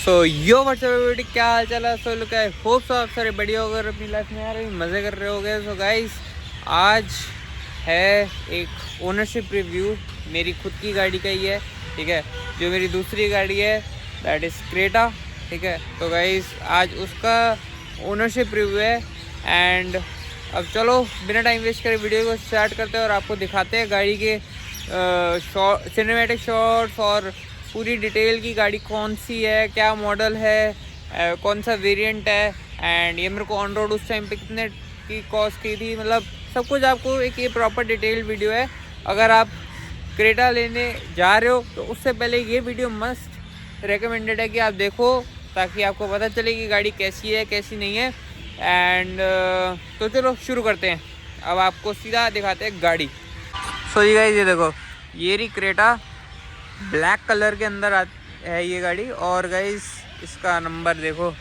यो WhatsApp क्या हाल चाल है। So look I hope so आप सारे बढ़िया हो गए, अपनी लाइफ में आ रहे मज़े कर रहे हो गए। सो गाइस आज है एक ओनरशिप रिव्यू, मेरी खुद की गाड़ी का ही है, ठीक है। जो मेरी दूसरी गाड़ी है दैट इज़ क्रेटा, ठीक है। तो गाइस आज उसका ओनरशिप रिव्यू है। एंड अब चलो बिना टाइम वेस्ट करे वीडियो को स्टार्ट करते हैं और आपको दिखाते हैं गाड़ी के सिनेमैटिक शॉट्स और पूरी डिटेल की गाड़ी कौन सी है, क्या मॉडल है, कौन सा वेरिएंट है, एंड ये मेरे को ऑन रोड उस टाइम पे कितने की कॉस्ट की थी, मतलब सब कुछ आपको एक ये प्रॉपर डिटेल वीडियो है। अगर आप क्रेटा लेने जा रहे हो तो उससे पहले ये वीडियो मस्ट रेकमेंडेड है कि आप देखो, ताकि आपको पता चले कि गाड़ी कैसी है कैसी नहीं है। एंड तो चलो शुरू करते हैं। अब आपको सीधा दिखाते हैं गाड़ी। सो जी गाइस ये देखो, ये रही क्रेटा, ब्लैक कलर के अंदर है ये गाड़ी। और गाइस इसका नंबर देखो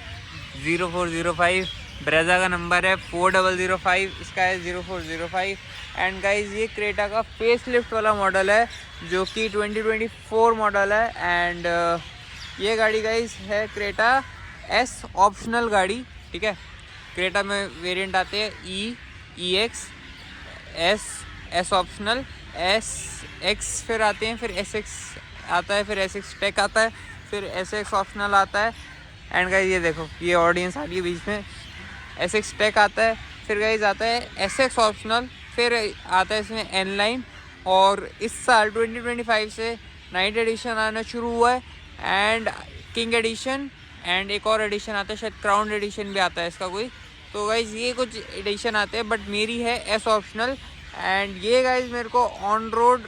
0405, ब्रेजा का नंबर है 4005, इसका है 0405। एंड गाइस ये क्रेटा का फेस लिफ्ट वाला मॉडल है जो कि 2024 मॉडल है। एंड ये गाड़ी गाइस है क्रेटा एस ऑप्शनल गाड़ी, ठीक है। क्रेटा में वेरिएंट आते हैं EX, एस ऑप्शनल, SX फिर आते हैं, फिर SX आता है, फिर SX टेक आता है, फिर SX ऑप्शनल आता है। एंड गाइस ये देखो, ये ऑडियंस आ रही है बीच में, SX टेक आता है, फिर गाइस आता है SX ऑप्शनल, फिर आता है इसमें N लाइन। और इस साल 2025 से नाइट एडिशन आना शुरू हुआ है, एंड किंग एडिशन, एंड एक और एडिशन आता है, शायद क्राउन एडिशन भी आता है इसका कोई। तो गाइस ये कुछ एडिशन आते हैं, बट मेरी है S ऑप्शनल। एंड ये गाइस मेरे को ऑन रोड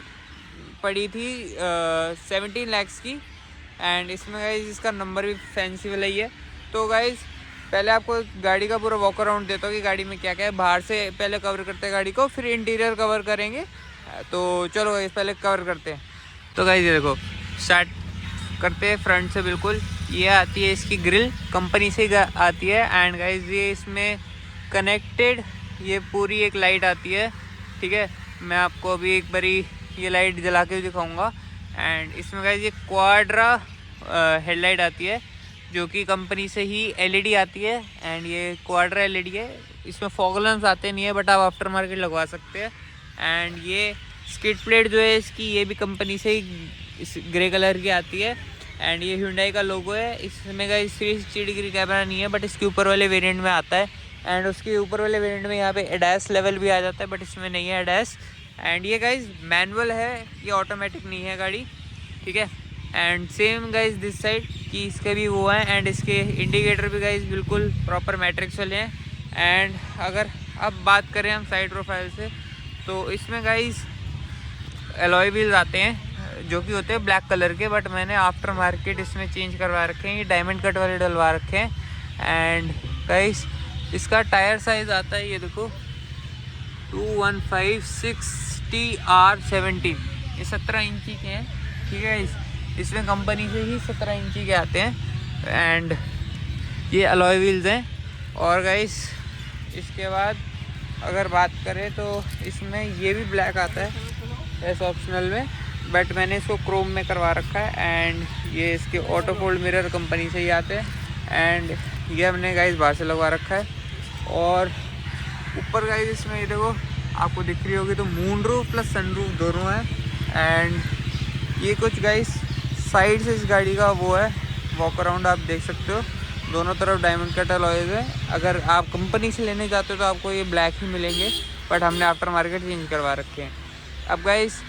पड़ी थी 17 lakhs की। एंड इसमें गाइस इसका नंबर भी फैंसी वाला ही है। तो गाइस पहले आपको गाड़ी का पूरा वॉक अराउंड देता हूँ कि गाड़ी में क्या क्या है। बाहर से पहले कवर करते हैं गाड़ी को, फिर इंटीरियर कवर करेंगे। तो चलो गाइस पहले कवर करते हैं। तो गाइस ये देखो, स्टार्ट करते हैं फ्रंट से। बिल्कुल ये आती है इसकी ग्रिल, कंपनी से आती है। एंड गाइस ये इसमें कनेक्टेड ये पूरी एक लाइट आती है, ठीक है। मैं आपको अभी एक बारी ये लाइट जला के दिखाऊंगा। एंड इसमें गाइस ये क्वाड्रा हेडलाइट आती है जो कि कंपनी से ही LED आती है। एंड ये क्वाड्रा LED है, इसमें फॉग लैंप्स आते नहीं है, बट आप आफ्टर मार्केट लगवा सकते हैं। एंड ये स्किड प्लेट जो है इसकी, ये भी कंपनी से ही इस ग्रे कलर की आती है। एंड ये Hyundai का लोगो है। इसमें गाइस 360 डिग्री कैमरा नहीं है, बट इसके ऊपर वाले वेरिएंट में आता है। एंड उसके ऊपर वाले वेरिएंट में यहाँ पे ADAS लेवल भी आ जाता है, बट इसमें नहीं है ADAS। एंड ये गाइस मैनुअल है, ये ऑटोमेटिक नहीं है गाड़ी, ठीक है। And same guys this side कि इसके भी वो हैं। एंड इसके इंडिकेटर भी गाइस बिल्कुल प्रॉपर मैट्रिक्स वाले हैं। एंड अगर अब बात करें हम साइड प्रोफाइल से, तो इसमें गाइस एलॉय व्हील्स आते हैं जो कि होते हैं ब्लैक कलर के, बट मैंने आफ्टर मार्केट इसमें चेंज करवा रखे हैं, ये डायमंड कट वाले डलवा रखे हैं। एंड गाइस इसका टायर साइज़ आता है, ये देखो 215/60R17, ये 17 इंची के हैं, ठीक है। इसमें कंपनी से ही 17 इंची के आते हैं। एंड ये अलॉय व्हील्स हैं। और गाइस इसके बाद अगर बात करें तो इसमें ये भी ब्लैक आता है एस ऑप्शनल में, बट मैंने इसको क्रोम में करवा रखा है। एंड ये इसके ऑटो फोल्ड मिरर कंपनी से ही आते हैं। एंड ये हमने गाइस बाहर से लगवा रखा है। और ऊपर गाइस इसमें ये देखो, आपको दिख रही होगी तो moon roof plus sun roof दोनों है। एंड ये कुछ गाइस साइड से इस गाड़ी का वो है, वॉक अराउंड आप देख सकते हो, दोनों तरफ डायमंड कट अलॉयज है। अगर आप कंपनी से लेने जाते हो तो आपको ये ब्लैक ही मिलेंगे, बट हमने आफ्टर मार्केट चेंज करवा रखे हैं। अब गाइस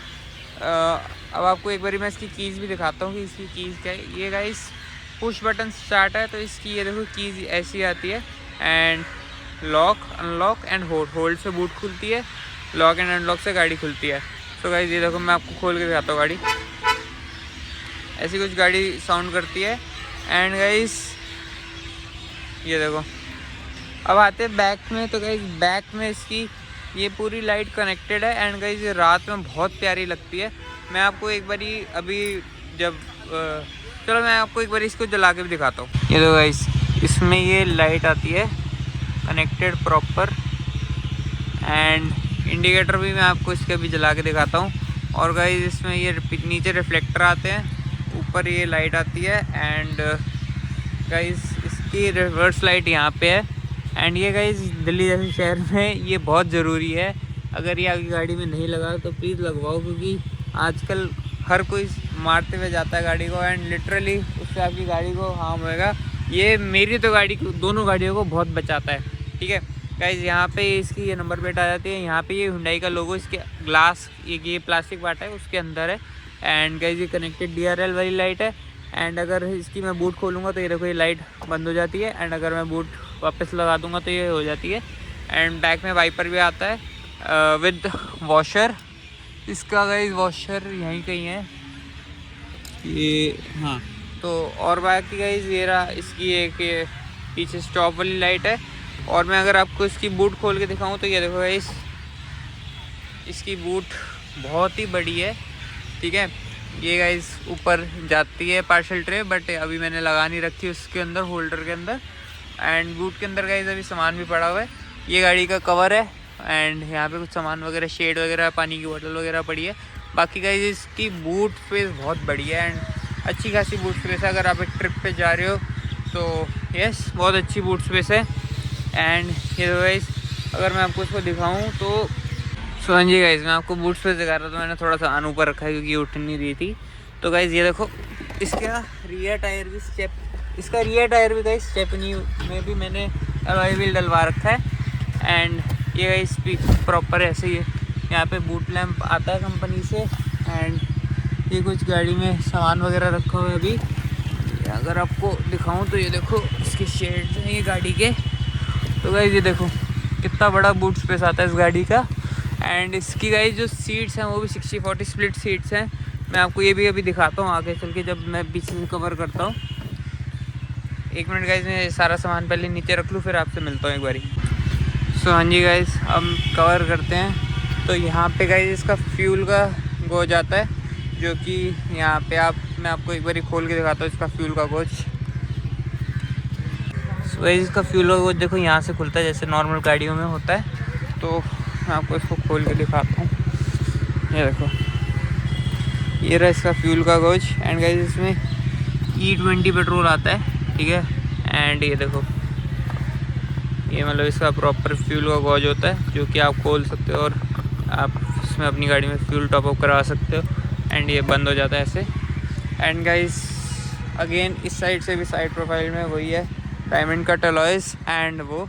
अब आपको एक बारी मैं इसकी कीज़ भी दिखाता हूँ कि इसकी कीज़ क्या है। ये गाइस पुश बटन स्टार्ट है, तो इसकी ये देखो कीज़ ऐसी आती है। And lock, unlock and hold से बूट खुलती है, लॉक एंड अनलॉक से गाड़ी खुलती है। तो गाइस ये देखो, मैं आपको खोल के दिखाता हूँ गाड़ी, ऐसी कुछ गाड़ी साउंड करती है। एंड गाइस ये देखो, अब आते हैं बैक में। तो गाइस बैक में इसकी ये पूरी लाइट कनेक्टेड है। एंड गाइस ये रात में बहुत प्यारी लगती है। मैं आपको एक बारी अभी जब चलो मैं आपको एक बारी इसको जला के भी दिखाता हूँ। ये देखो गाइस, इसमें ये लाइट आती है कनेक्टेड प्रॉपर। एंड इंडिकेटर भी मैं आपको इसके भी जला के दिखाता हूँ। और गाइस इसमें ये नीचे रिफ्लेक्टर आते हैं, ऊपर ये लाइट आती है। एंड गाइस इसकी रिवर्स लाइट यहाँ पे है। एंड ये गाइस दिल्ली जैसे शहर में ये बहुत ज़रूरी है। अगर ये आपकी गाड़ी में नहीं लगा तो प्लीज़ लगवाओ, क्योंकि आजकल हर कोई मारते हुए जाता है गाड़ी को एंड लिटरली उससे आपकी गाड़ी को हार्म होएगा। ये मेरी तो गाड़ी को, दोनों गाड़ियों को बहुत बचाता है। ठीक है गाइस, यहाँ पे इसकी ये नंबर प्लेट आ जाती है। यहाँ पे ये हुंडई का लोगो, इसके ग्लास ये प्लास्टिक पार्ट है उसके अंदर है। एंड गाइस ये कनेक्टेड DRL वाली लाइट है। एंड अगर इसकी मैं बूट खोलूँगा तो ये देखो ये लाइट बंद हो जाती है। एंड अगर मैं बूट वापस लगा दूँगा तो ये हो जाती है। एंड बैक में वाइपर भी आता है विद वॉशर। इसका गाइस वॉशर यहीं कहीं है ये, हाँ। तो और बाकी गाइस ये रहा इसकी एक ये पीछे स्टॉप वाली लाइट है। और मैं अगर आपको इसकी बूट खोल के दिखाऊं तो ये देखो गाइस, इसकी बूट बहुत ही बड़ी है। ठीक है, ये गाइस ऊपर जाती है पार्सल ट्रे, बट अभी मैंने लगा नहीं रखी उसके अंदर, होल्डर के अंदर। एंड बूट के अंदर गाइस अभी सामान भी पड़ा हुआ है। ये गाड़ी का कवर है। एंड यहाँ पे कुछ सामान वगैरह, शेड वगैरह, पानी की बोतल वगैरह पड़ी है। बाकी गाइस इसकी बूट स्पेस बहुत बड़ी है एंड अच्छी खासी बूट स्पेस है। अगर आप एक ट्रिप पे जा रहे हो तो यस, बहुत अच्छी बूट स्पेस है। एंड ये गाइस अगर मैं आपको इसको दिखाऊं तो हाँ जी गाइस, मैं आपको बूट स्पेस दिखा रहा था। मैंने थोड़ा सा ऊपर रखा है क्योंकि उठ नहीं रही थी। तो गाइस ये देखो, इसका रियर टायर भी स्टेपनी में भी मैंने अलॉय व्हील डलवा रखा है। एंड ये गाइस प्रॉपर ऐसे ही यहाँ पे बूट लैंप आता है कंपनी से। एंड ये कुछ गाड़ी में सामान वगैरह रखा हुआ है अभी। अगर आपको दिखाऊं तो ये देखो इसके शेड्स हैं ये गाड़ी के। तो गाइस ये देखो कितना बड़ा बूट स्पेस आता है इस गाड़ी का। एंड इसकी गाइस जो सीट्स हैं वो भी 60-40 स्प्लिट सीट्स हैं। मैं आपको ये भी अभी दिखाता हूँ आगे चल के, जब मैं पीछे से कवर करता हूँ। एक मिनट गाइस, मैं सारा सामान पहले नीचे रख लूँ, फिर आपसे मिलता हूँ एक बारी। सो हाँ जी गाइस, हम कवर करते हैं। तो यहाँ पे गाइस इसका फ्यूल का गोज आता है, जो कि यहाँ पे मैं आपको एक बारी खोल के दिखाता हूँ इसका फ्यूल का गोज। सो गाइस इसका फ्यूल का गोज देखो यहाँ से खुलता है जैसे नॉर्मल गाड़ियों में होता है। तो मैं आपको इसको खोल के दिखाता हूँ। ये देखो, ये रहा इसका फ्यूल का गोज। एंड गाइस इसमें E20 पेट्रोल आता है। ठीक है, एंड ये देखो, ये मतलब इसका प्रॉपर फ्यूल का गॉज होता है, जो कि आप खोल सकते हो और आप इसमें अपनी गाड़ी में फ्यूल टॉप अप करवा सकते हो। एंड ये बंद हो जाता है ऐसे। एंड गाइस अगेन इस साइड से भी साइड प्रोफाइल में वही है, डायमंड कट अलॉयज। एंड वो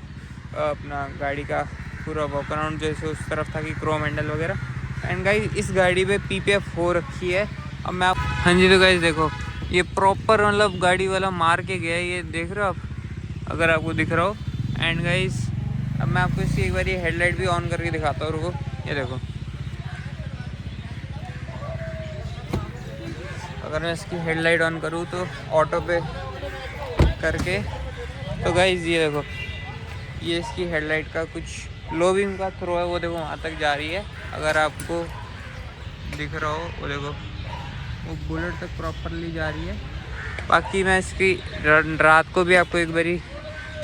अपना गाड़ी का पूरा वॉक अराउंड जैसे उस तरफ था कि क्रोम हैंडल वगैरह। एंड गाइस इस गाड़ी पे PPF हो रखी है। अब मैं हाँ जी, तो गाइस देखो ये प्रॉपर मतलब गाड़ी वाला मार के गया है, ये देख रहे हो आप, अगर आपको दिख रहा हो। एंड गाइस अब मैं आपको इसकी एक बार ये हेडलाइट भी ऑन करके दिखाता हूँ, रुको। ये देखो, अगर मैं इसकी हेडलाइट ऑन करूँ तो ऑटो पे करके, तो गाइस ये देखो, ये इसकी हेडलाइट का कुछ लो बीम का थ्रो है, वो देखो वहाँ तक जा रही है। अगर आपको दिख रहा हो वो देखो, वो बुलेट तक प्रॉपरली जा रही है। बाकी मैं इसकी रात को भी आपको एक बारी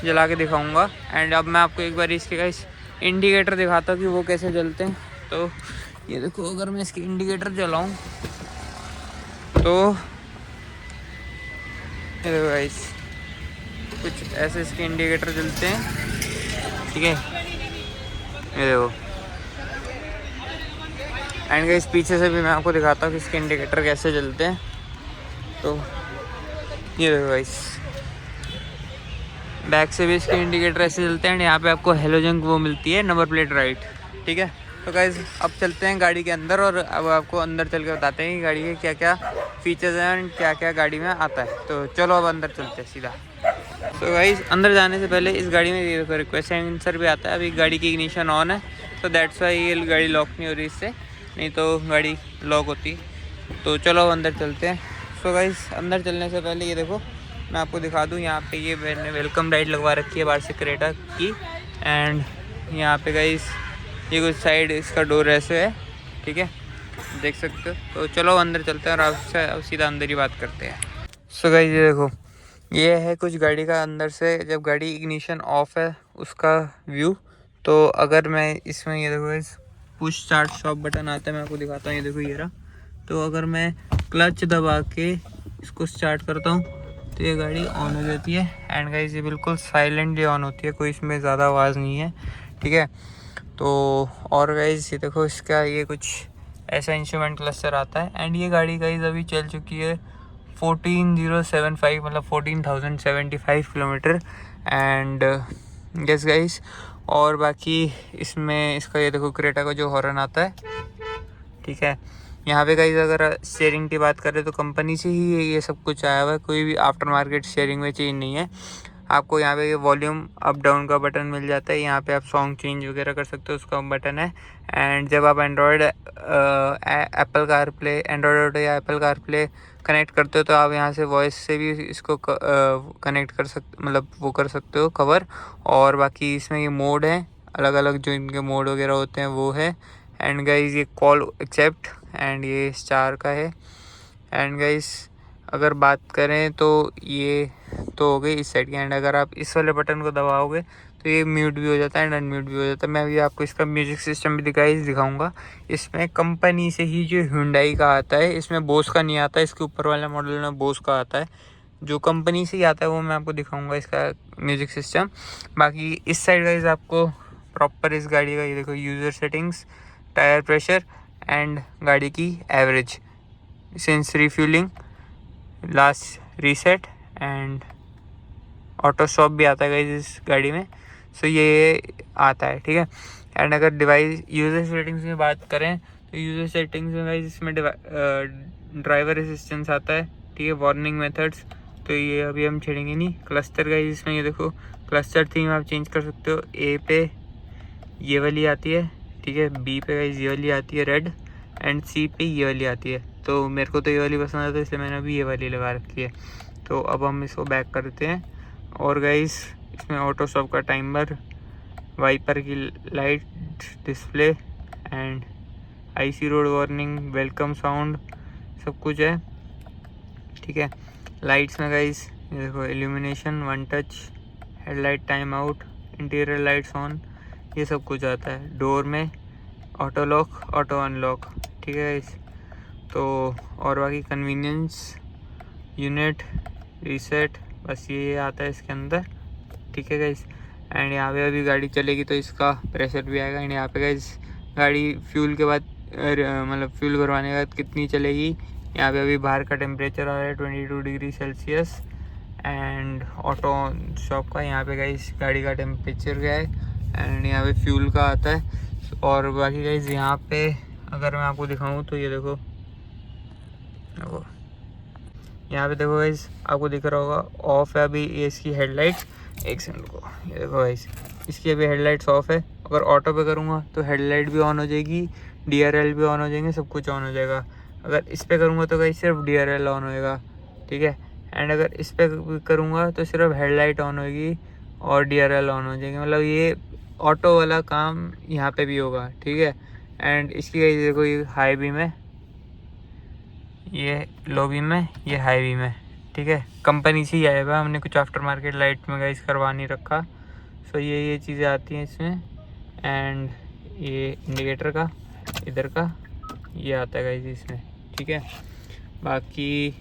जला के दिखाऊंगा। एंड अब मैं आपको एक बारी इसके गाइस इंडिकेटर दिखाता हूँ कि वो कैसे जलते हैं। तो ये देखो, अगर मैं इसकी इंडिकेटर जलाऊं तो ये देखो गाइस, कुछ ऐसे इसके इंडिकेटर जलते हैं। ठीक है, ये देखो। एंड गाइस पीछे से भी मैं आपको दिखाता हूँ कि इसके इंडिकेटर कैसे जलते हैं। तो ये देखो गाइस, बैक से भी इसके इंडिकेटर ऐसे चलते हैं। यहाँ पे आपको हेलोजन वो मिलती है, नंबर प्लेट राइट। ठीक है, तो गाइस अब चलते हैं गाड़ी के अंदर और अब आपको अंदर चल के बताते हैं कि गाड़ी के क्या क्या फीचर्स हैं और क्या क्या गाड़ी में आता है। तो चलो अब अंदर चलते हैं सीधा। तो गाइस अंदर जाने से पहले इस गाड़ी में ये देखो रिक्वेस्ट सेंसर भी आता है। अभी गाड़ी की इग्निशन ऑन है, तो दैट्स वाई ये गाड़ी लॉक नहीं हो रही इससे, नहीं तो गाड़ी लॉक होती। तो चलो अब अंदर चलते हैं। सो गाइस अंदर चलने से पहले ये देखो, मैं आपको दिखा दूं, यहाँ पे ये मैंने वेलकम लाइट लगवा रखी है बाहर से क्रेटा की। एंड यहाँ पे गाइस ये कुछ साइड इसका डोर ऐसे है। ठीक है, देख सकते हो। तो चलो अंदर चलते हैं और आपसे अब सीधा अंदर ही बात करते हैं। सो गाइस ये देखो, ये है कुछ गाड़ी का अंदर से जब गाड़ी इग्निशन ऑफ है उसका व्यू। तो अगर मैं इसमें ये देखो इस पुश स्टार्ट स्टॉप बटन आता है, मैं आपको दिखाता हूँ। ये देखो ये रहा। तो अगर मैं क्लच दबा के इसको स्टार्ट करता हूँ तो ये गाड़ी ऑन हो जाती है। एंड गाइस ये बिल्कुल साइलेंटली ऑन होती है, कोई इसमें ज़्यादा आवाज़ नहीं है, ठीक है। तो और गाइस ये देखो, इसका ये कुछ ऐसा इंस्ट्रूमेंट क्लस्टर आता है। एंड ये गाड़ी गाइस अभी चल चुकी है 14,075, मतलब 14,075 किलोमीटर। एंड यस गाइस, और बाकी इसमें इसका ये देखो क्रेटा का जो हॉर्न आता है, ठीक है। यहाँ पे गाइस अगर स्टीयरिंग की बात करें तो कंपनी से ही ये सब कुछ आया हुआ है, कोई भी आफ्टर मार्केट स्टीयरिंग में चेंज नहीं है। आपको यहाँ पे वॉल्यूम अप डाउन का बटन मिल जाता है, यहाँ पे आप सॉन्ग चेंज वगैरह कर सकते हो, उसका बटन है। एंड जब आप Android Apple car play Android auto या एप्पल कार प्ले कनेक्ट करते हो तो आप यहाँ से वॉइस से भी इसको कनेक्ट कर सकते, मतलब वो कर सकते हो कवर। और बाकी इसमें ये मोड है, अलग अलग जो इनके मोड वगैरह होते हैं वो है। एंड गाइस ये कॉल एक्सेप्ट, एंड ये स्टार का है। एंड गाइस अगर बात करें तो ये तो हो गई इस साइड की। एंड अगर आप इस वाले बटन को दबाओगे तो ये म्यूट भी हो जाता है एंड अनम्यूट भी हो जाता है। मैं अभी आपको इसका म्यूजिक सिस्टम भी दिखाऊंगा। इसमें कंपनी से ही जो Hyundai का आता है, इसमें बोस का नहीं आता, इसके ऊपर वाले मॉडल में बोस का आता है। जो कंपनी से ही आता है वो मैं आपको दिखाऊंगा इसका म्यूजिक सिस्टम। बाकी इस साइड गाइस आपको प्रॉपर इस गाड़ी का ये देखो user settings, tyre pressure and गाड़ी की average, since refuelling, last reset and auto stop भी आता है गाइस इस गाड़ी में। सो ये आता है, ठीक है। एंड अगर डिवाइस यूज़र सेटिंग्स में बात करें तो यूज़र सेटिंग्स में गाइस इसमें ड्राइवर असिस्टेंस आता है, ठीक है। वार्निंग मेथड्स तो ये अभी हम छेड़ेंगे नहीं। क्लस्टर गाइस इसमें ये देखो क्लस्टर थीम आप चेंज कर सकते हो। ए पे ये वाली आती है, ठीक है। बी पे गाइस ये वाली आती है रेड, एंड सी पे ये वाली आती है। तो मेरे को तो ये वाली पसंद आता है इसलिए मैंने अभी ये वाली लगा रखी है। तो अब हम इसको बैक करते हैं। और गाइस इसमें ऑटो स्टॉप का टाइमर, वाइपर की light display and IC road warning, welcome sound, सब कुछ है, ठीक है। लाइट्स में गाइस ये देखो illumination, one touch, headlight time out, interior lights on, ये सब कुछ आता है। डोर में ऑटो लॉक, ऑटो अनलॉक, ठीक है गाइस। तो और बाकी कन्वीनियंस यूनिट, रीसेट, बस ये आता है इसके अंदर, ठीक है गाइस। एंड यहाँ पे अभी गाड़ी चलेगी तो इसका प्रेशर भी आएगा। एंड यहाँ पे गाइस गाड़ी फ्यूल के बाद मतलब फ्यूल भरवाने के बाद कितनी चलेगी, यहाँ पे अभी बाहर का टेम्परेचर आ रहा है 22 degree Celsius. And auto shop का यहाँ पे गाइस गाड़ी का टेम्परेचर क्या है, एंड यहाँ पे फ्यूल का आता है। और बाकी गाइस यहाँ पे अगर मैं आपको दिखाऊँ तो ये देखो यहाँ पे देखो गाइस आपको दिख रहा होगा ऑफ है अभी ये इसकी हेडलाइट्स। एक सेकंड को, ये देखो गाइस इसकी अभी हेडलाइट्स ऑफ है। अगर ऑटो पे करूँगा तो हेडलाइट भी ऑन हो जाएगी, DRL भी ऑन हो जाएंगे, सब कुछ ऑन हो जाएगा। अगर इस पे करूँगा तो गाइस सिर्फ DRL ऑन होएगा, ठीक है। एंड अगर इस पे करूँगा तो सिर्फ हेडलाइट ऑन होगी और DRL ऑन हो जाएगी, मतलब ये ऑटो वाला काम यहाँ पे भी होगा, ठीक है। एंड इसकी गाइस देखो ये हाई बीम है, ये लो बीम है, ये हाई बीम है, ठीक है। कंपनी से ही आया हुआ, हमने कुछ आफ्टर मार्केट लाइट में गाइस करवा नहीं रखा। सो ये चीज़ें आती हैं इसमें। एंड ये इंडिकेटर का इधर का ये आता है गाइस इसमें, ठीक है। बाकी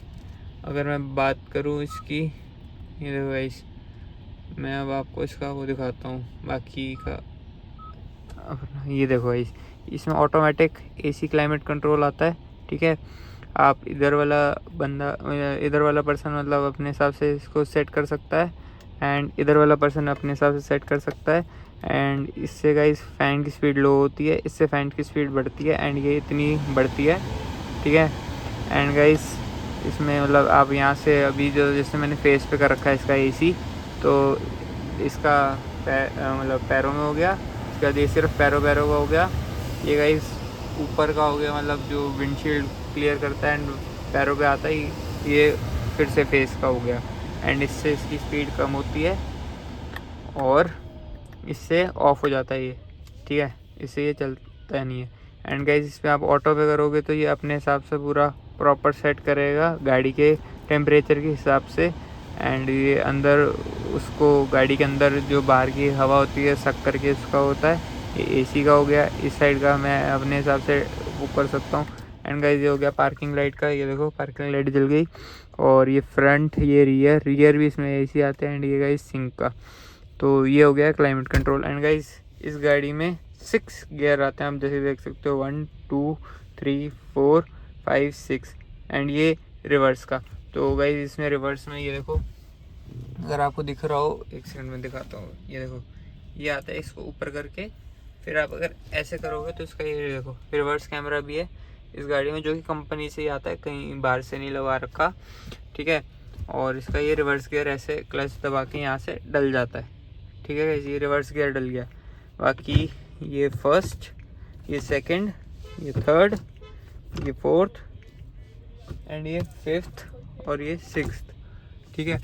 अगर मैं बात करूँ इसकी, ये देखो गाइस मैं अब आपको इसका वो दिखाता हूँ बाकी का। ये देखो गाइस इसमें ऑटोमेटिक AC क्लाइमेट कंट्रोल आता है, ठीक है। आप इधर वाला पर्सन मतलब अपने हिसाब से इसको सेट कर सकता है, एंड इधर वाला पर्सन अपने हिसाब से सेट कर सकता है। एंड इससे गाइस फ़ैन की स्पीड लो होती है, इससे फ़ैन की स्पीड बढ़ती है, एंड ये इतनी बढ़ती है, ठीक है। एंड गाइस इसमें मतलब आप यहाँ से अभी जो जैसे मैंने फेस पे कर रखा है इसका AC, तो इसका मतलब पैरों में हो गया, इसके बाद ये सिर्फ पैरों का हो गया। ये गाइस ऊपर का हो गया, मतलब जो विंडशील्ड क्लियर करता है एंड पैरों पे आता है, ये फिर से फेस का हो गया। एंड इससे इसकी स्पीड कम होती है और इससे ऑफ हो जाता है ये, ठीक है। इससे ये चलता नहीं है। एंड गाइस इस पर आप ऑटो पे करोगे तो ये अपने हिसाब से पूरा प्रॉपर सेट करेगा गाड़ी के टेम्परेचर के हिसाब से। एंड ये अंदर उसको गाड़ी के अंदर जो बाहर की हवा होती है सक करके उसका होता है। ये AC का हो गया, इस साइड का मैं अपने हिसाब से वो कर सकता हूँ। एंड गाइस ये हो गया पार्किंग लाइट का, ये देखो पार्किंग लाइट जल गई। और ये फ्रंट, ये रियर भी इसमें एसी आते हैं एंड ये गाइस सिंक का। तो ये हो गया क्लाइमेट कंट्रोल। एंड गाइस इस गाड़ी में 6 गियर आते हैं, आप जैसे देख सकते हो 1 2 3 4 5 6 एंड ये रिवर्स का। तो गाइस इसमें रिवर्स में ये देखो, अगर आपको दिख रहा हो, एक सेकंड में दिखाता हूँ। ये देखो ये आता है, इसको ऊपर करके फिर आप अगर ऐसे करोगे तो इसका ये देखो रिवर्स कैमरा भी है इस गाड़ी में, जो कि कंपनी से ही आता है, कहीं बाहर से नहीं लगा रखा, ठीक है। और इसका ये रिवर्स गियर ऐसे क्लच दबा के यहाँ से डल जाता है, ठीक है। ये रिवर्स गियर डल गया। बाकी ये फर्स्ट, ये सेकंड, ये थर्ड, ये फोर्थ एंड ये फिफ्थ और ये सिक्स्थ, ठीक है।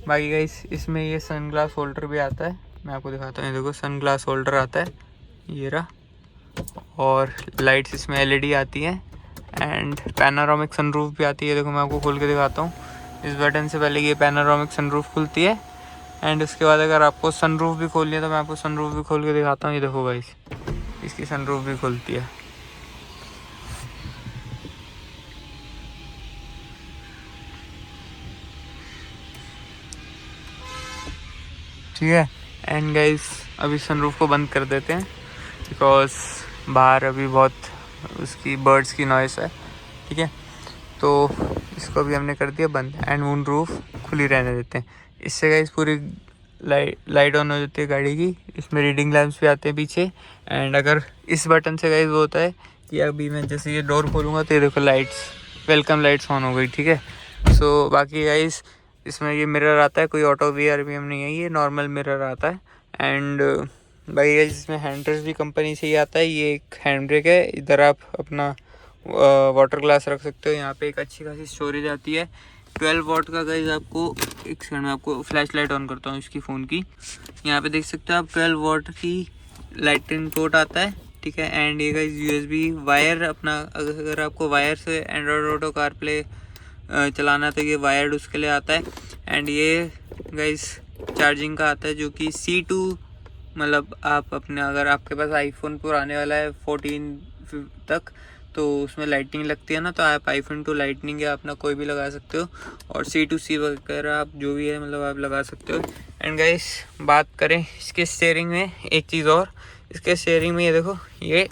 बाकी गाइस इसमें ये सन ग्लास होल्डर भी आता है, मैं आपको दिखाता हूँ। ये देखो सन ग्लास होल्डर आता है, ये रहा। और लाइट्स इसमें एलईडी आती हैं एंड पैनोरामिक सनरूफ भी आती है। देखो मैं आपको खोल के दिखाता हूँ। इस बटन से पहले ये पैनोरामिक सनरूफ खुलती है एंड उसके बाद अगर आपको सनरूफ भी खोलनी है तो मैं आपको सनरूफ भी खोल के दिखाता हूँ। ये देखो गाइस इसकी सनरूफ भी खुलती है, ठीक है। एंड गाइस अभी सनरूफ को बंद कर देते हैं बिकॉज बाहर अभी बहुत उसकी बर्ड्स की नॉइस है, ठीक है। तो इसको भी हमने कर दिया बंद एंड मून रूफ खुली रहने देते हैं। इससे गाइस पूरी लाइट ऑन हो जाती है गाड़ी की। इसमें रीडिंग लैंप्स भी आते हैं पीछे एंड अगर इस बटन से गाइस वो होता है कि अभी मैं जैसे ये डोर खोलूँगा तो ये देखो लाइट्स, वेलकम लाइट्स ऑन हो गई, ठीक है। सो बाकी गाइस इसमें ये मिरर आता है, कोई ऑटो VRBM नहीं है, ये नॉर्मल मिरर आता है। एंड बाकी गाइस इसमें हैंड ब्रेक भी कंपनी से ही आता है। ये एक हैंड ब्रेक है, इधर आप अपना वाटर ग्लास रख सकते हो। यहाँ पे एक अच्छी खासी स्टोरेज आती है 12 वॉट का। गाइस आपको एक सेकंड में आपको फ्लैश लाइट ऑन करता हूँ इसकी फ़ोन की। यहाँ पे देख सकते हो आप 12 वॉट की लाइटिंग पोर्ट आता है, ठीक है। एंड ये गाइस USB वायर अपना, अगर आपको वायर से एंड्रॉयड ऑटो कारप्ले चलाना तो ये वायर्ड उसके लिए आता है। एंड ये गाइस चार्जिंग का आता है जो कि C2, मतलब आप अपने, अगर आपके पास आईफोन पुराने वाला है 14 तक तो उसमें लाइटनिंग लगती है ना, तो आप iPhone 2 लाइटनिंग या अपना कोई भी लगा सकते हो और C2C वगैरह आप जो भी है मतलब आप लगा सकते हो। एंड गाइस बात करें इसके स्टीयरिंग में, एक चीज़ और, इसके स्टीयरिंग में ये देखो ये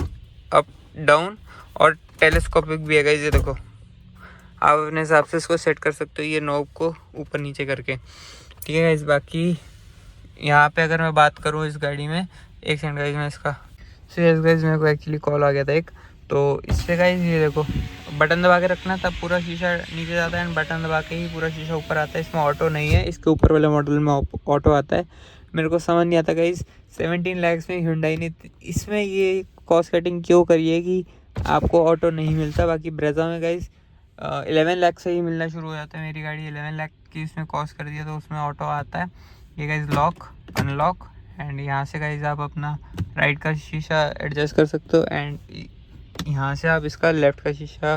अप डाउन और टेलीस्कोपिक भी है गाइस। ये देखो आप अपने हिसाब से इसको सेट कर सकते हो, ये नॉब को ऊपर नीचे करके, ठीक है गाइस। बाकी यहाँ पे अगर मैं बात करूँ इस गाड़ी में, एक सेकंड गाइस मैं इसका सीरियस गाइस मेरे को एक्चुअली कॉल आ गया था एक, तो इस पर गाइस ये देखो बटन दबा के रखना तब पूरा शीशा नीचे जाता है एंड बटन दबा के ही पूरा शीशा ऊपर आता है। इसमें ऑटो नहीं है, इसके ऊपर वाले मॉडल में ऑटो आता है। मेरे को समझ नहीं आता गाइस 17 लाख में Hyundai ने इसमें ये कॉस्ट कटिंग क्यों करी है कि आपको ऑटो नहीं मिलता। बाकी ब्रेजा में गाइस 11 लाख से ही मिलना शुरू हो जाता है। मेरी गाड़ी 11 लाख की इसमें कॉस्ट कर दिया तो उसमें ऑटो आता है। ये गाइस लॉक अनलॉक एंड यहाँ से गाइस आप अपना राइट का शीशा एडजस्ट कर सकते हो एंड यहाँ से आप इसका लेफ़्ट का शीशा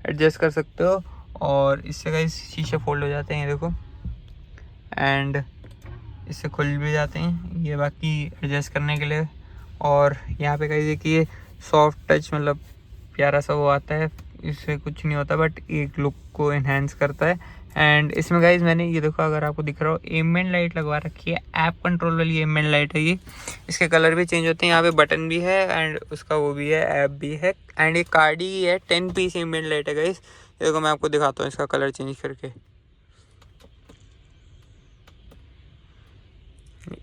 एडजस्ट कर सकते हो और इससे गाइस शीशे फोल्ड हो जाते हैं, ये देखो, एंड इससे खुल भी जाते हैं ये बाकी एडजस्ट करने के लिए। और यहाँ पे गाइस देखिए सॉफ्ट टच, मतलब प्यारा सा वो आता है, इससे कुछ नहीं होता बट एक लुक को इन्हेंस करता है। एंड इसमें गाइस मैंने ये देखो, अगर आपको दिख रहा हो एम्बिएंट लाइट लगवा रखी है, ऐप कंट्रोल वाली एम्बिएंट लाइट है ये। इसके कलर भी चेंज होते हैं, यहाँ पे बटन भी है एंड उसका वो भी है, ऐप भी है एंड ये कार्ड ही है। 10 पीस एम्बिएंट लाइट है गाइस। देखो मैं आपको दिखाता हूँ इसका कलर चेंज करके।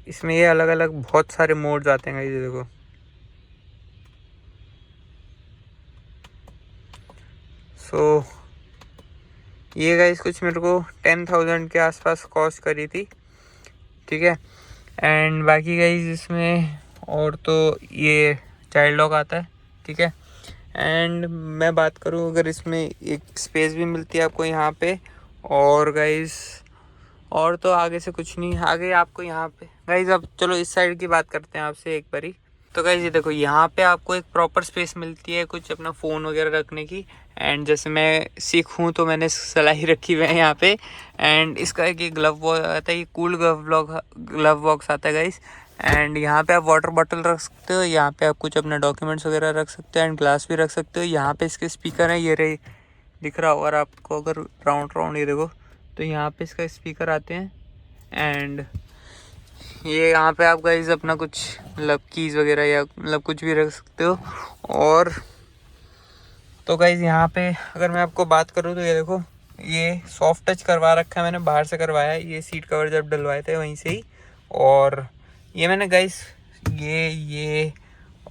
इसमें ये अलग अलग बहुत सारे मोड्स आते हैं गाइस, ये देखो। सो ये गाइस कुछ मेरे को 10,000 के आसपास कॉस्ट करी थी, ठीक है। एंड बाकी गाइस इसमें और तो ये चाइल्ड लॉक आता है, ठीक है। एंड मैं बात करूँ अगर इसमें एक स्पेस भी मिलती है आपको यहाँ पे, और गाइस और तो आगे से कुछ नहीं, आगे आपको यहाँ पे गाइस, अब चलो इस साइड की बात करते हैं आपसे एक बारी। तो गाइस ये देखो यहाँ पे आपको एक प्रॉपर स्पेस मिलती है कुछ अपना फ़ोन वगैरह रखने की। एंड जैसे मैं सिख हूँ तो मैंने सलाई रखी हुई है यहाँ पे। एंड इसका एक ग्लव बॉक्स आता है, ये कूल ग्लव बॉक्स आता है गाइस। एंड यहाँ पे आप वाटर बॉटल रख सकते हो, यहाँ पे आप कुछ अपना डॉक्यूमेंट्स वगैरह रख सकते हो एंड ग्लास भी रख सकते हो। यहाँ पे इसके स्पीकर हैं, ये रहे दिख रहा होगा आपको, अगर राउंड ये देखो तो यहाँ पे इसका स्पीकर आते हैं एंड ये यहाँ पे आप गाइस अपना कुछ मतलब कीज़ वगैरह या मतलब कुछ भी रख सकते हो। और तो गाइस यहाँ पे अगर मैं आपको बात करूँ तो ये देखो, ये सॉफ्ट टच करवा रखा है, मैंने बाहर से करवाया है, ये सीट कवर जब डलवाए थे वहीं से ही। और ये मैंने गाइस ये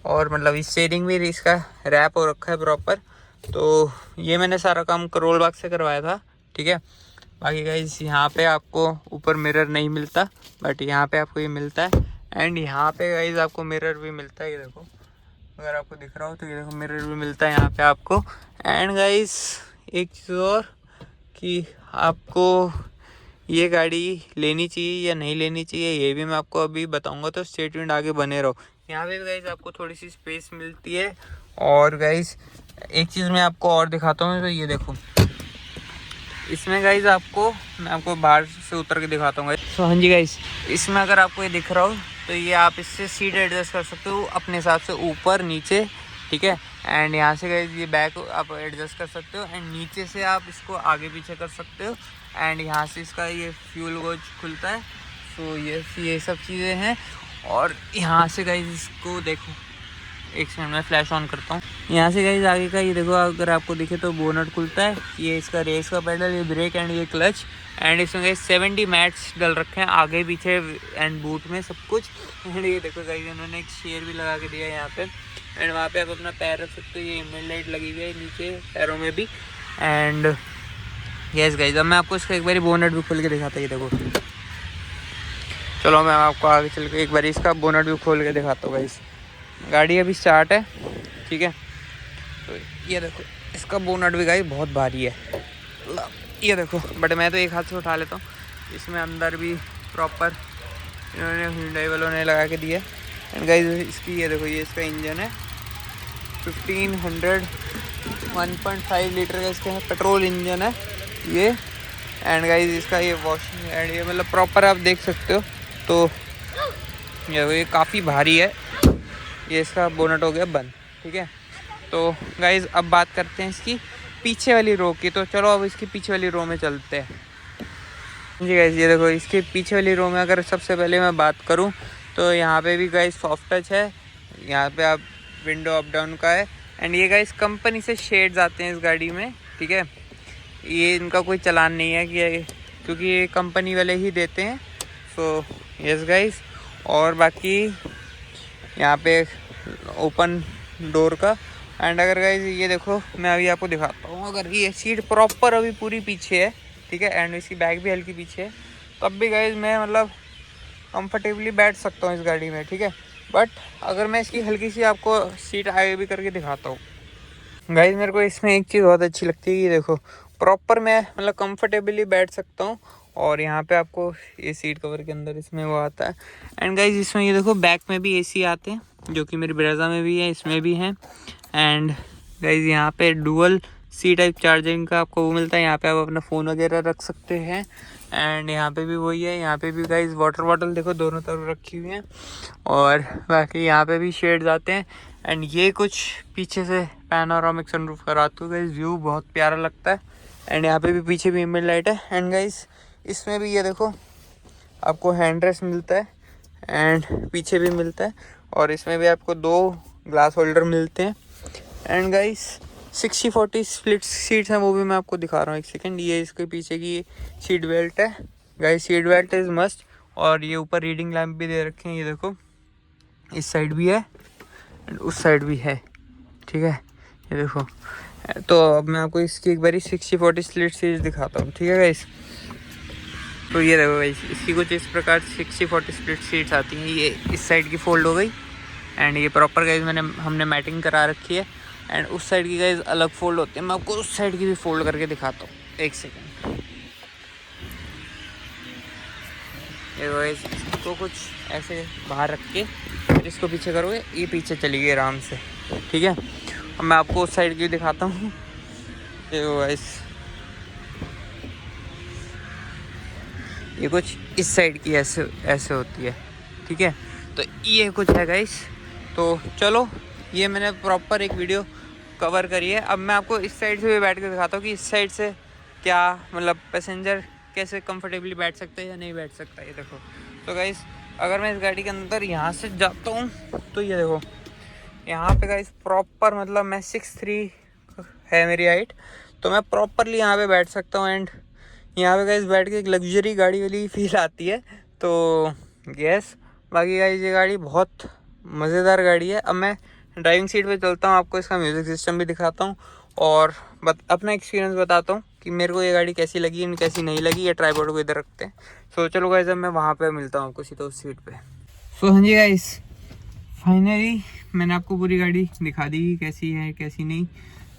और मतलब इस स्टीयरिंग भी इसका रैप हो रखा है प्रॉपर। तो ये मैंने सारा काम करोल बाग से करवाया था, ठीक है। बाकी गाइस यहाँ पे आपको ऊपर मिरर नहीं मिलता, बट यहाँ पे आपको ये मिलता है। एंड यहाँ पे गाइस आपको मिरर भी मिलता है, ये देखो अगर आपको दिख रहा हो तो ये देखो मिरर भी मिलता है यहाँ पे आपको। एंड गाइस एक चीज़ और कि आपको ये गाड़ी लेनी चाहिए या नहीं लेनी चाहिए ये भी मैं आपको अभी बताऊंगा, तो स्टे ट्यून्ड, आगे बने रहो। यहाँ पे गाइस आपको थोड़ी सी स्पेस मिलती है। और गाइस एक चीज़ मैं आपको और दिखाता हूँ, तो ये देखो इसमें गाइस आपको मैं आपको बाहर से उतर के दिखाता हूँ। तो हाँ जी गाइस, इसमें अगर आपको ये दिख रहा हो तो ये आप इससे सीट एडजस्ट कर सकते हो अपने हिसाब से, ऊपर नीचे, ठीक है। एंड यहाँ से गाइस ये बैक आप एडजस्ट कर सकते हो एंड नीचे से आप इसको आगे पीछे कर सकते हो। एंड यहाँ से इसका ये फ्यूल गोज खुलता है। तो ये सब चीज़ें हैं। और यहाँ से गाइस इसको देखो, एक सेकंड में फ्लैश ऑन करता हूँ। यहाँ से गाइस आगे का ये देखो, अगर आपको दिखे तो बोनट खुलता है, ये इसका रेस का पेडल, ये ब्रेक एंड ये क्लच। एंड इसमें गाइस 70 मैट्स डल रखे हैं आगे पीछे एंड बूट में सब कुछ। एंड ये देखो गाइस इन्होंने एक शेयर भी लगा के दिया है यहाँ पे। एंड वहाँ पे आप अपना पैर रख सकते हो, ये इमेज लाइट लगी हुई है नीचे पैरों में भी। एंड यस गाइस, अब मैं आपको इसका एक बार बोनट भी खोल के दिखाता हूँ। ये देखो, चलो मैं आपको आगे चल के एक बार इसका बोनट भी खोल के दिखाता हूँ। गाइस गाड़ी अभी स्टार्ट है, ठीक है। तो ये देखो इसका बोनट भी गाइस बहुत भारी है, ये देखो, बट मैं तो एक हाथ से उठा लेता हूँ। इसमें अंदर भी प्रॉपर इन्होंने हुंडई वालों ने लगा के दिया है। एंड गाइस इसकी ये देखो, ये इसका इंजन है 1500 1.5 लीटर का इसका पेट्रोल इंजन है ये। एंड गाइस इसका ये वॉशिंग एंड ये मतलब प्रॉपर आप देख सकते हो। तो ये काफ़ी भारी है। ये इसका बोनट हो गया बंद, ठीक है। तो गाइस अब बात करते हैं इसकी पीछे वाली रो की। तो चलो अब इसकी पीछे वाली रो में चलते हैं। जी गाइस ये देखो, इसके पीछे वाली रो में अगर सबसे पहले मैं बात करूं तो यहाँ पे भी गाइस सॉफ्ट टच है, यहाँ पे आप विंडो अप डाउन का है। एंड ये गाइस कंपनी से शेड्स आते हैं इस गाड़ी में, ठीक है। ये इनका कोई चलान नहीं है कि क्योंकि ये कंपनी वाले ही देते हैं। सो यस गाइस, और बाकी यहाँ पे ओपन डोर का। एंड अगर गाइस ये देखो मैं अभी आपको दिखाता हूँ, अगर ये सीट प्रॉपर अभी पूरी पीछे है, ठीक है। एंड इसकी बैक भी हल्की पीछे है, तब भी गाइस मैं मतलब कंफर्टेबली बैठ सकता हूँ इस गाड़ी में, ठीक है। बट अगर मैं इसकी हल्की सी आपको सीट आगे भी करके दिखाता हूँ गाइस, मेरे को इसमें एक चीज़ बहुत अच्छी लगती है कि देखो प्रॉपर मैं मतलब कंफर्टेबली बैठ सकता हूँ। और यहाँ पे आपको ये सीट कवर के अंदर इसमें वो आता है। एंड गाइस इसमें ये देखो बैक में भी एसी आते हैं, जो कि मेरी ब्रेजा में भी है, इसमें भी है। एंड गाइस यहाँ पे डुअल सी टाइप चार्जिंग का आपको वो मिलता है, यहाँ पे आप अपना फ़ोन वगैरह रख सकते हैं। एंड यहाँ पे भी वही है, यहाँ पे भी गाइस वाटर बॉटल देखो दोनों तरफ रखी हुई हैं। और बाकी यहाँ पे भी शेड्स आते हैं। एंड ये कुछ पीछे से पैनोरामिक सनरूफ का रात को गाइस व्यू बहुत प्यारा लगता है। एंड यहाँ पे भी पीछे भी इमेज लाइट है। एंड गाइस इसमें भी ये देखो आपको हैंड रेस्ट मिलता है एंड पीछे भी मिलता है। और इसमें भी आपको 2 ग्लास होल्डर मिलते हैं। एंड गाइस 60-40 स्प्लिट सीट्स हैं, वो भी मैं आपको दिखा रहा हूँ, एक सेकंड। ये इसके पीछे की सीट बेल्ट है guys, seat belt is must. और ये ऊपर रीडिंग लैम्प भी दे रखे हैं, ये देखो इस साइड भी है एंड उस साइड भी है, ठीक है। ये देखो, तो अब मैं आपको इसकी एक बारी 60-40 स्प्लिट सीट्स दिखाता हूँ, ठीक है गाइस। तो ये देखो गाइस, इसकी कुछ इस प्रकार 60-40 स्प्लिट सीट्स आती हैं। ये इस साइड की फोल्ड हो गई एंड ये प्रॉपर गाइस हमने मैटिंग करा रखी है। एंड उस साइड की गाइस अलग फोल्ड होती है, मैं आपको उस साइड की भी फोल्ड करके दिखाता हूँ, एक सेकेंड। ये गाइस इसको कुछ ऐसे बाहर रख के फिर इसको पीछे करोगे, ये पीछे चली गई आराम से, ठीक है। अब मैं आपको उस साइड की दिखाता हूँ। ये गाइस ये कुछ इस साइड की ऐसे होती है, ठीक है। तो ये कुछ है गाइस। तो चलो ये मैंने प्रॉपर एक वीडियो कवर करी है। अब मैं आपको इस साइड से भी बैठ के दिखाता हूँ कि इस साइड से क्या मतलब पैसेंजर कैसे कंफर्टेबली बैठ सकते हैं या नहीं बैठ सकता, ये देखो। तो गाइस अगर मैं इस गाड़ी के अंदर यहाँ से जाता हूँ तो ये देखो यहाँ पे गाइस प्रॉपर, मतलब मैं 6'3" है मेरी हाइट, तो मैं प्रॉपरली यहाँ पे बैठ सकता हूँ। एंड यहाँ पे गाइस बैठ के एक लग्जरी गाड़ी वाली फील आती है। तो यस, बाकी गाइस ये गाड़ी बहुत मज़ेदार गाड़ी है। अब मैं ड्राइविंग सीट पे चलता हूँ, आपको इसका म्यूज़िक सिस्टम भी दिखाता हूँ और अपना एक्सपीरियंस बताता हूँ कि मेरे को ये गाड़ी कैसी लगी और कैसी नहीं लगी। ये ट्राइपॉड को इधर रखते हैं। सो चलो गाइस अब मैं वहाँ पे मिलता हूँ आपको सीधा उस सीट पे। सो हाँ जी गाइस, फाइनली मैंने आपको पूरी गाड़ी दिखा दी कैसी है कैसी नहीं।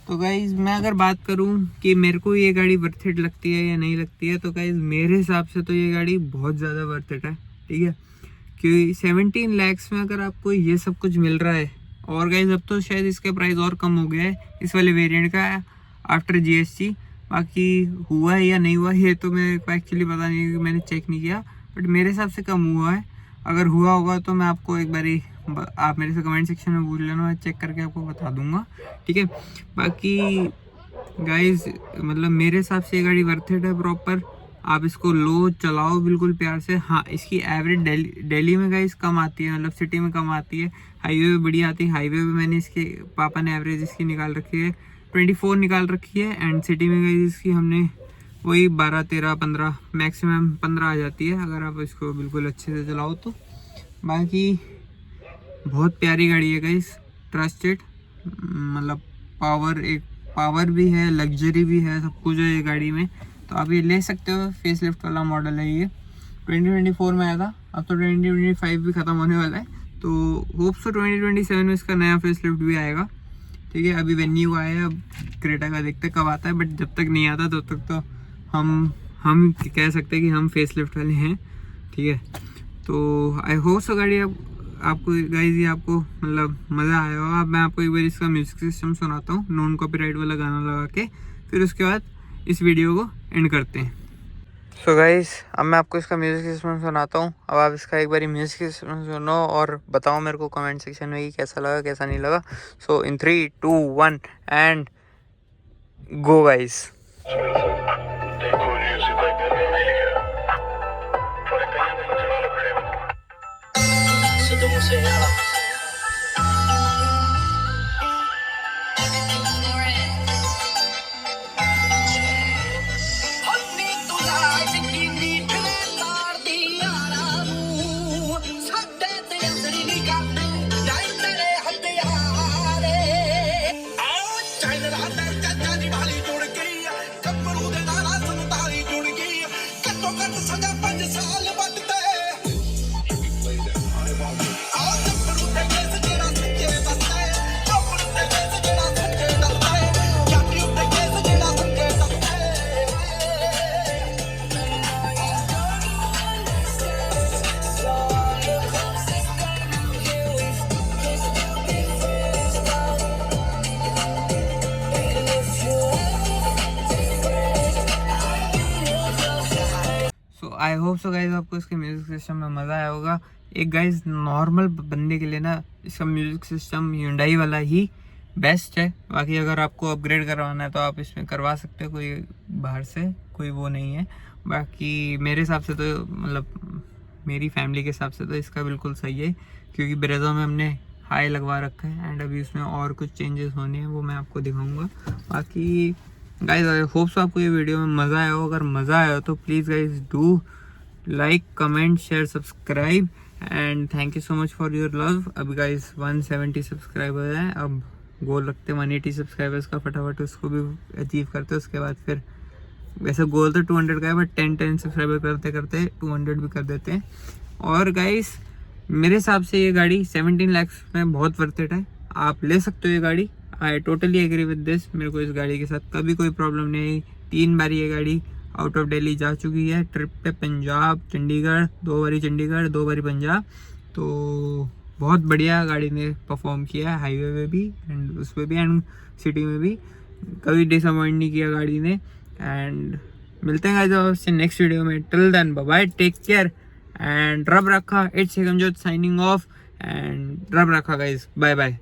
तो गाइस मैं अगर बात करूँ कि मेरे को ये गाड़ी वर्थ इट लगती है या नहीं लगती है, तो गाइस मेरे हिसाब से तो ये गाड़ी बहुत ज़्यादा वर्थ इट है, ठीक है। क्योंकि 17 lakhs में अगर आपको ये सब कुछ मिल रहा है, और गाइस अब तो शायद इसका प्राइस और कम हो गया है इस वाले वेरिएंट का आफ्टर GST। बाकी हुआ है या नहीं हुआ ये तो मेरे को एक्चुअली पता नहीं, क्योंकि मैंने चेक नहीं किया, बट मेरे हिसाब से कम हुआ है। अगर हुआ होगा तो मैं आपको एक बारी, आप मेरे से कमेंट सेक्शन में पूछ लेना, मैं चेक करके आपको बता दूंगा, ठीक है। बाकी गाइस मतलब मेरे हिसाब से ये गाड़ी वर्थ इट है प्रॉपर। आप इसको लो चलाओ बिल्कुल प्यार से। हाँ, इसकी एवरेज दिल्ली में गाइस कम आती है, मतलब सिटी में कम आती है, हाईवे पे बढ़िया आती है। हाईवे पे मैंने इसके पापा ने एवरेज इसकी निकाल रखी है 24 निकाल रखी है। एंड सिटी में गाइस इसकी हमने वही 12, 13, 15, मैक्सिमम 15 आ जाती है अगर आप इसको बिल्कुल अच्छे से चलाओ तो। बाकी बहुत प्यारी गाड़ी है गाइस, ट्रस्टेड, मतलब पावर भी है, लग्जरी भी है, सब कुछ है ये गाड़ी में। तो आप ये ले सकते हो, फेस लिफ्ट वाला मॉडल है ये, 2024 में आया था। अब तो 2025 भी ख़त्म होने वाला है, तो होप्स तो 2027 में इसका नया फेस लिफ्ट भी आएगा, ठीक है। अभी वेन्यू आया है, अब क्रेटा का देखते कब आता है, बट जब तक नहीं आता तब तक तो हम कह सकते हैं कि हम फेस लिफ्ट वाले हैं, ठीक है। तो आई होप सो गाड़ी आपको गाइस ये आपको मतलब मज़ा आया होगा। अब मैं आपको एक बार इसका म्यूज़िक सिस्टम सुनाता हूँ नॉन कॉपीराइट वाला गाना लगा के, फिर उसके बाद इस वीडियो को एंड करते हैं। सो गाइस अब मैं आपको इसका म्यूज़िक सिस्टम सुनाता हूँ। अब आप इसका एक बार म्यूज़िक सिस्टम सुनो और बताओ मेरे को कमेंट सेक्शन में कि कैसा लगा कैसा नहीं लगा। सो इन 3, 2, 1 and go guys. I hope so guys आपको इसके म्यूज़िक सिस्टम में मज़ा आया होगा। एक गाइज नॉर्मल बंदे के लिए ना इसका म्यूज़िक सिस्टम Hyundai वाला ही बेस्ट है। बाकी अगर आपको अपग्रेड करवाना है तो आप इसमें करवा सकते हो, कोई बाहर से कोई वो नहीं है। बाकी मेरे हिसाब से तो मतलब मेरी फैमिली के हिसाब से तो इसका बिल्कुल सही है, क्योंकि ब्रेजा में हमने हाई लगवा रखा है एंड अभी उसमें और कुछ चेंजेस होने हैं, वो मैं आपको दिखाऊँगा। बाकी गाइज आई होप सो आपको ये वीडियो में मज़ा आया हो। अगर मज़ा आया हो तो please guys do like, comment, share, subscribe and thank you so much for your love. अब गाइज 170 सब्सक्राइबर हैं, अब गोल रखते हैं 180 सब्सक्राइबर्स का, फटाफट उसको भी अचीव करते हैं। उसके बाद फिर वैसे गोल तो 200 का है, बट 10 सब्सक्राइबर करते करते 200 भी कर देते हैं। और गाइज मेरे हिसाब से ये गाड़ी 17 lakhs में बहुत वर्थ इट है, आप ले सकते हो ये गाड़ी। I totally agree with this. मेरे को इस गाड़ी के साथ कभी कोई प्रॉब्लम नहीं। 3 बार ये गाड़ी आउट ऑफ दिल्ली जा चुकी है ट्रिप पे, पंजाब, चंडीगढ़, 2 बारी चंडीगढ़, 2 बारी पंजाब। तो बहुत बढ़िया गाड़ी ने परफॉर्म किया है, हाईवे में भी एंड उस पर भी एंड सिटी में भी, कभी डिसअपॉइंट नहीं किया गाड़ी ने। एंड मिलते हैं गाइस आपसे नेक्स्ट वीडियो में। Till then bye bye, take care and रब रखा। It's Ekamjot signing off and रब रखा गाइस, बाय बाय।